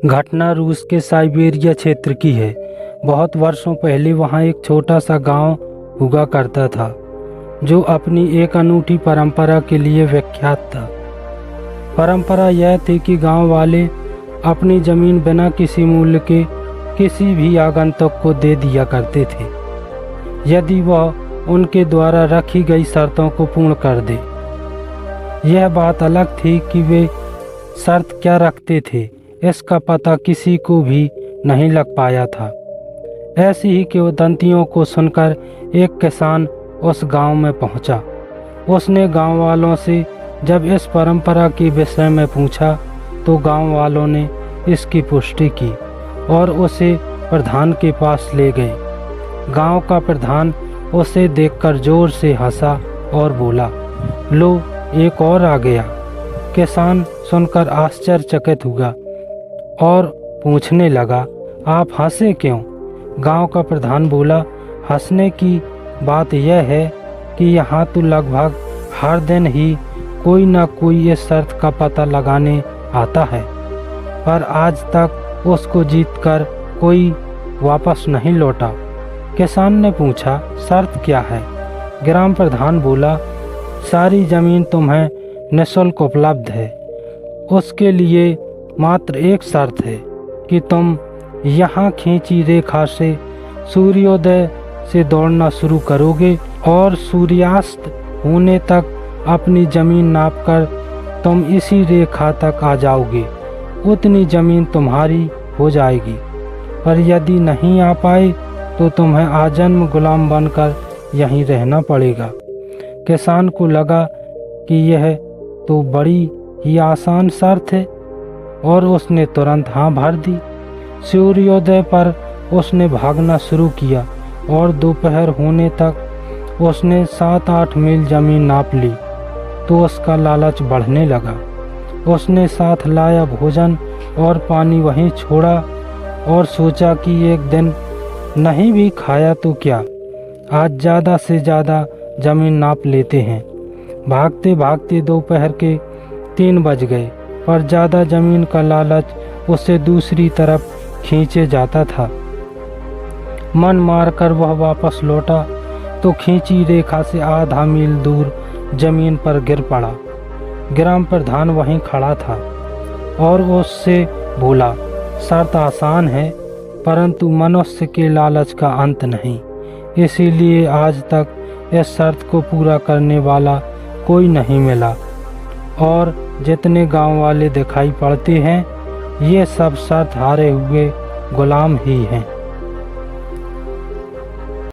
घटना रूस के साइबेरिया क्षेत्र की है। बहुत वर्षों पहले वहाँ एक छोटा सा गांव हुआ करता था जो अपनी एक अनूठी परंपरा के लिए विख्यात था। परंपरा यह थी कि गांव वाले अपनी ज़मीन बिना किसी मूल्य के किसी भी आगंतुक को दे दिया करते थे, यदि वह उनके द्वारा रखी गई शर्तों को पूर्ण कर दे। यह बात अलग थी कि वे शर्त क्या रखते थे, इसका पता किसी को भी नहीं लग पाया था। ऐसी ही किंवदंतियों को सुनकर एक किसान उस गांव में पहुंचा। उसने गांव वालों से जब इस परंपरा के विषय में पूछा तो गांव वालों ने इसकी पुष्टि की और उसे प्रधान के पास ले गए। गांव का प्रधान उसे देखकर जोर से हंसा और बोला, लो एक और आ गया। किसान सुनकर आश्चर्यचकित हुआ और पूछने लगा, आप हंसे क्यों? गांव का प्रधान बोला, हंसने की बात यह है कि यहाँ तो लगभग हर दिन ही कोई न कोई इस शर्त का पता लगाने आता है, पर आज तक उसको जीतकर कोई वापस नहीं लौटा। किसान ने पूछा, शर्त क्या है? ग्राम प्रधान बोला, सारी ज़मीन तुम्हें निःशुल्क उपलब्ध है। उसके लिए मात्र एक शर्त है कि तुम यहाँ खींची रेखा से सूर्योदय से दौड़ना शुरू करोगे और सूर्यास्त होने तक अपनी ज़मीन नापकर तुम इसी रेखा तक आ जाओगे। उतनी ज़मीन तुम्हारी हो जाएगी, पर यदि नहीं आ पाए तो तुम्हें आजन्म गुलाम बनकर यहीं रहना पड़ेगा। किसान को लगा कि यह तो बड़ी ही आसान शर्त है और उसने तुरंत हाँ भर दी। सूर्योदय पर उसने भागना शुरू किया और दोपहर होने तक उसने 7-8 मील ज़मीन नाप ली तो उसका लालच बढ़ने लगा। उसने साथ लाया भोजन और पानी वहीं छोड़ा और सोचा कि एक दिन नहीं भी खाया तो क्या, आज ज़्यादा से ज़्यादा ज़मीन नाप लेते हैं। भागते भागते दोपहर के 3 बज गए, पर ज़्यादा ज़मीन का लालच उसे दूसरी तरफ खींचे जाता था। मन मारकर वह वापस लौटा तो खींची रेखा से आधा मील दूर ज़मीन पर गिर पड़ा। ग्राम प्रधान वहीं खड़ा था और उससे बोला, शर्त आसान है परंतु मनुष्य के लालच का अंत नहीं, इसीलिए आज तक इस शर्त को पूरा करने वाला कोई नहीं मिला और जितने गांव वाले दिखाई पड़ते हैं ये सब शर्त हारे हुए गुलाम ही हैं।